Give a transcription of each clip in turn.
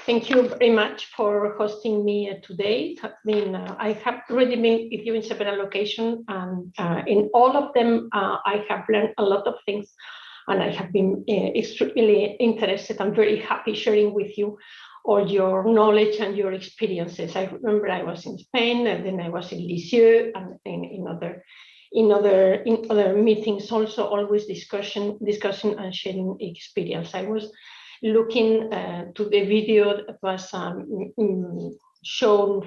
Thank you very much for hosting me today. I have already been with you in several locations, and in all of them, I have learned a lot of things, and I have been extremely interested. I'm very happy sharing with you all your knowledge and your experiences. I remember I was in Spain, and then I was in Lisieux, and in other meetings also, always discussing and sharing experience. I was looking to the video that was shown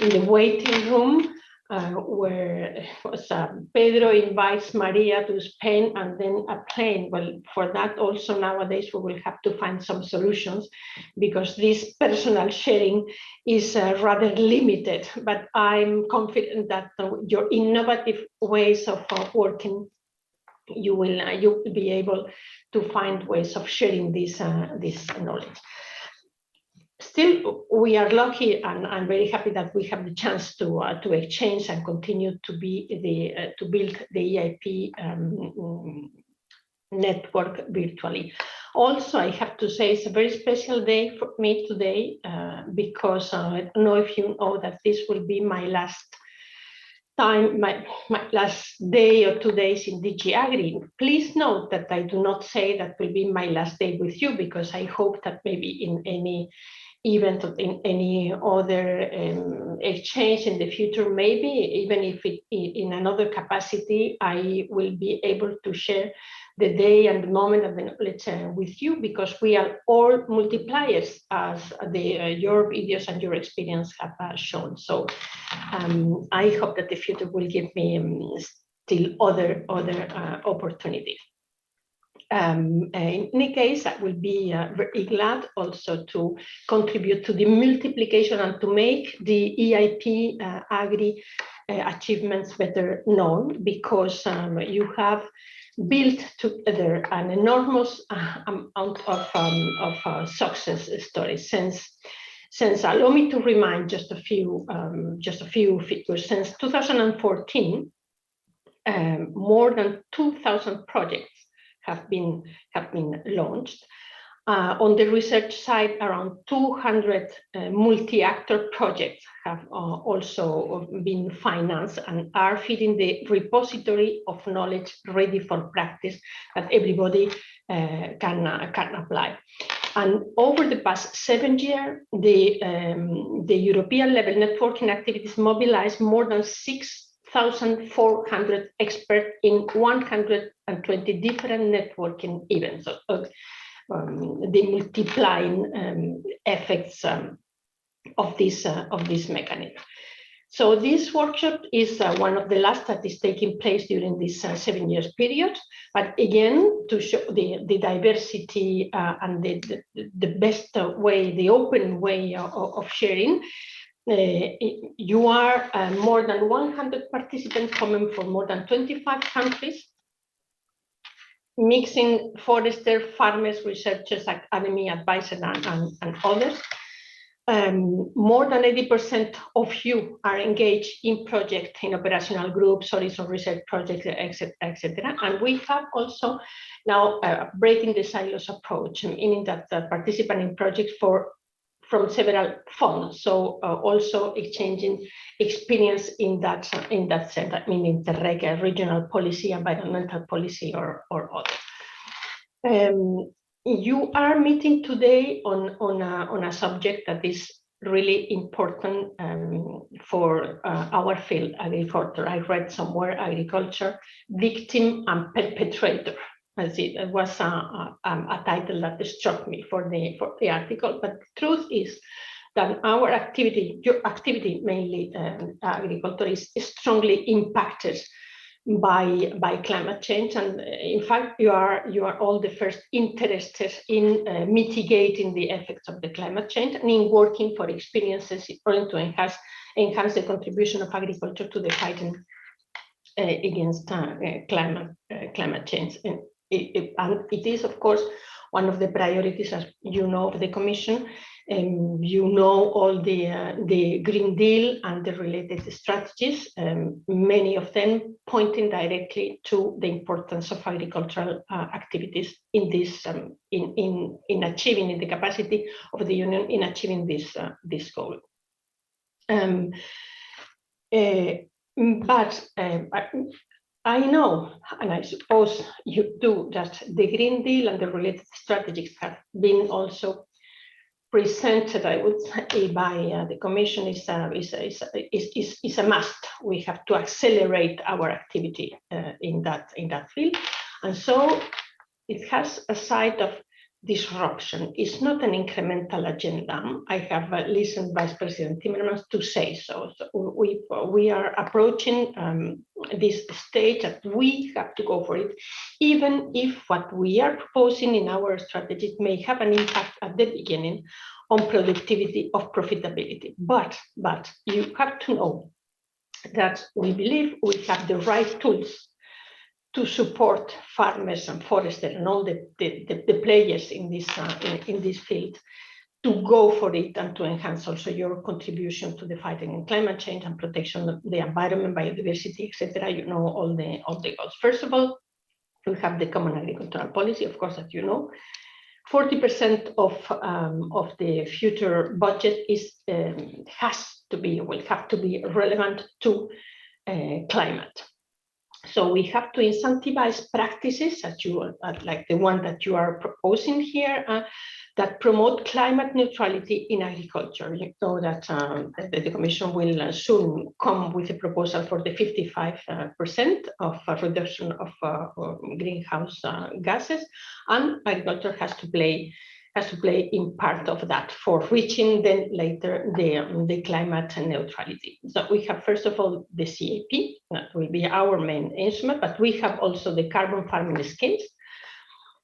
in the waiting room, where was Pedro invites Maria to Spain and then a plane. Well, for that also nowadays we will have to find some solutions, because this personal sharing is rather limited. But I'm confident that your innovative ways of working, you will be able to find ways of sharing this knowledge. Still, we are lucky, and I'm very happy that we have the chance to exchange and continue to build the EIP network virtually. Also, I have to say it's a very special day for me today, because I don't know if you know that this will be my last time, my last day or 2 days in EIP-AGRI. Please note that I do not say that will be my last day with you, because I hope that maybe in any event or in any other exchange in the future, maybe even if in another capacity, I will be able to share the day and the moment of the knowledge with you, because we are all multipliers, as your videos and your experience have shown. So I hope that the future will give me still other opportunities. In any case, I will be very glad also to contribute to the multiplication and to make the EIP-AGRI achievements better known, because you have built together an enormous amount of success stories. Since allow me to remind just a few figures. Since 2014, more than 2,000 projects have been launched. On the research side, around 200 multi-actor projects have also been financed and are feeding the repository of knowledge ready for practice that everybody can apply. And over the past 7 years, the European level networking activities mobilized more than 6,400 experts in 120 different networking events. The multiplying effects of this mechanism. So this workshop is one of the last that is taking place during this 7 years period. But again, to show the diversity and the best way, the open way of sharing. You are more than 100 participants coming from more than 25 countries, mixing foresters, farmers, researchers, academy, advisors, and others. More than 80% of you are engaged in projects, in operational groups, horizon research projects, etc. And we have also now breaking the silos approach, meaning that participant in projects from several funds, so also exchanging experience in that sense, I mean Interreg, regional policy, environmental policy, or other. You are meeting today on a subject that is really important for our field, agriculture. I read somewhere agriculture, victim and perpetrator. It was a title that struck me for the article. But the truth is that our activity, your activity mainly agriculture, is strongly impacted by climate change. And in fact, you are all the first interested in mitigating the effects of the climate change and in working for experiences in order to enhance the contribution of agriculture to the fighting against climate change. And it is, of course, one of the priorities, as you know, of the Commission. You know all the Green Deal and the related strategies, many of them pointing directly to the importance of agricultural activities in this, in achieving the capacity of the Union in achieving this goal. But I know, and I suppose you do, that the Green Deal and the related strategies have been also presented, I would say, by the Commission is a must. We have to accelerate our activity in that field, and so it has a side of disruption. It's not an incremental agenda. I have listened Vice President Timmermans to say so. So we are approaching this stage that we have to go for it, even if what we are proposing in our strategy may have an impact at the beginning on productivity of profitability. But you have to know that we believe we have the right tools to support farmers and foresters and all the players in this field to go for it and to enhance also your contribution to the fight against climate change and protection of the environment, biodiversity, etc. You know all the goals. First of all, we have the common agricultural policy, of course, as you know. 40% of the future budget will have to be relevant to climate. So we have to incentivize practices that like the one that you are proposing here, that promote climate neutrality in agriculture. You know that the Commission will soon come with a proposal for the 55% of reduction of greenhouse gases, and agriculture has to play in part of that for reaching then later the climate neutrality. So we have, first of all, the CAP, that will be our main instrument, but we have also the carbon farming schemes,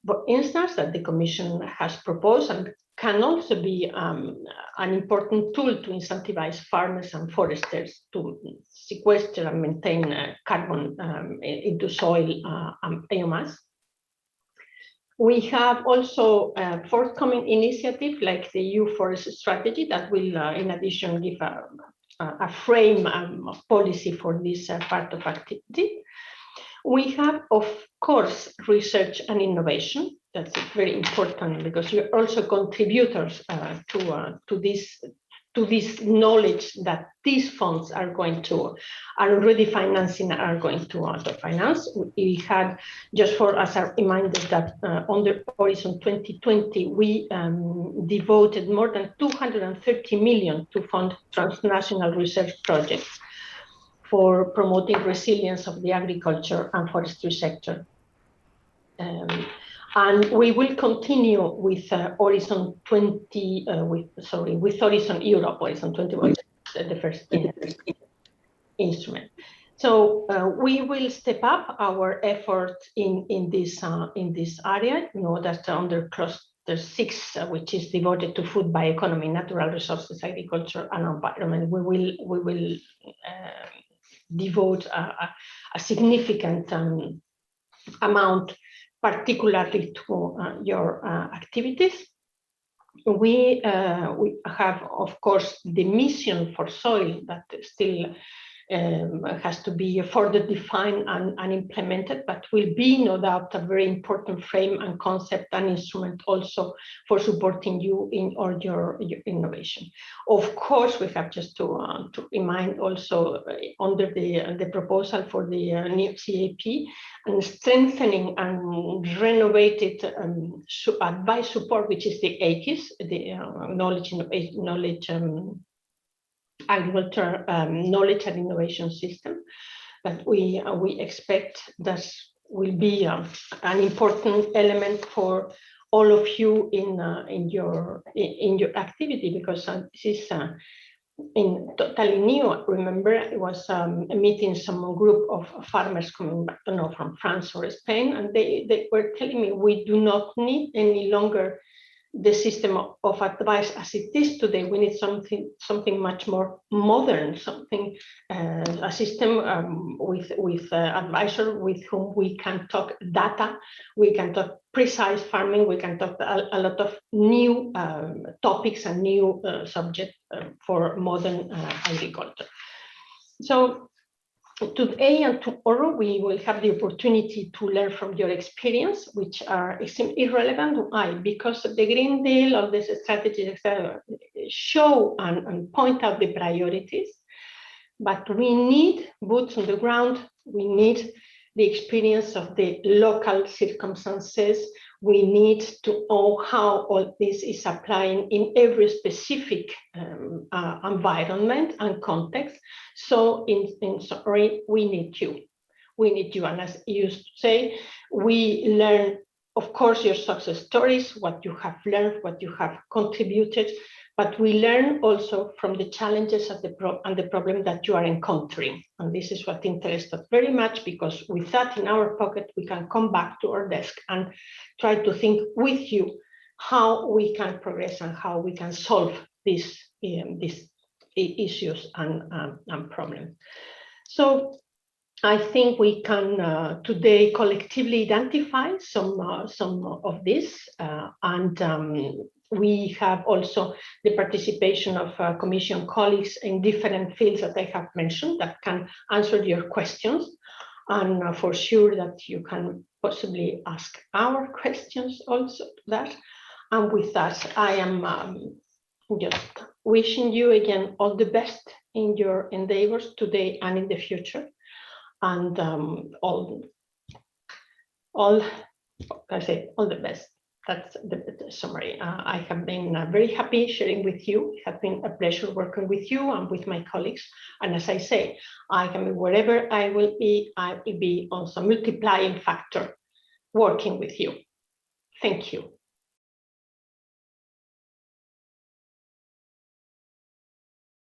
for instance, that the Commission has proposed and can also be an important tool to incentivize farmers and foresters to sequester and maintain carbon into soil and biomass. We have also a forthcoming initiative like the EU Forest Strategy that will, in addition, give a frame of policy for this part of activity. We have, of course, research and innovation. That's very important because you're also contributors to this knowledge that these funds are already financing, are going to finance. We had, just for as a reminder, that under Horizon 2020, we devoted more than 230 million to fund transnational research projects for promoting resilience of the agriculture and forestry sector. And we will continue with Horizon 20, with Horizon Europe, Horizon 20 was the first instrument. So we will step up our effort in this area. You know that under Cluster 6, which is devoted to food, bioeconomy, natural resources, agriculture, and environment, we will devote a significant amount, particularly to your activities. We have, of course, the mission for soil that still has to be further defined and implemented, but will be no doubt a very important frame and concept and instrument also for supporting you in all your innovation. Of course, we have just to remind also under the proposal for the new CAP and strengthening and renovated advice support, which is the AGIS, the knowledge agriculture knowledge and innovation system that we expect that will be an important element for all of you in your activity, because this is totally new. Remember, it was a meeting, some group of farmers coming back, from France or Spain, and they were telling me we do not need any longer the system of advice as it is today. We need something much more modern, something a system with advisor with whom we can talk data, we can talk precise farming, we can talk a lot of new topics and new subjects for modern agriculture. So today and tomorrow, we will have the opportunity to learn from your experience, which are irrelevant. Why? Because the Green Deal, all these strategies, etc., show and point out the priorities, but we need boots on the ground. We need the experience of the local circumstances. We need to know how all this is applying in every specific environment and context. So in summary, we need you. We need you. And as you used to say, we learn, of course, your success stories, what you have learned, what you have contributed, but we learn also from the challenges and the problem that you are encountering. And this is what interests us very much, because with that in our pocket, we can come back to our desk and try to think with you how we can progress and how we can solve these issues and problems. So I think we can today collectively identify some of this, and we have also the participation of Commission colleagues in different fields that I have mentioned that can answer your questions, and for sure that you can possibly ask our questions also to that. And with that, I am just wishing you again all the best in your endeavors today and in the future. And all the best. That's the summary. I have been very happy sharing with you. It has been a pleasure working with you and with my colleagues. And as I say, wherever I will be also a multiplying factor working with you. Thank you.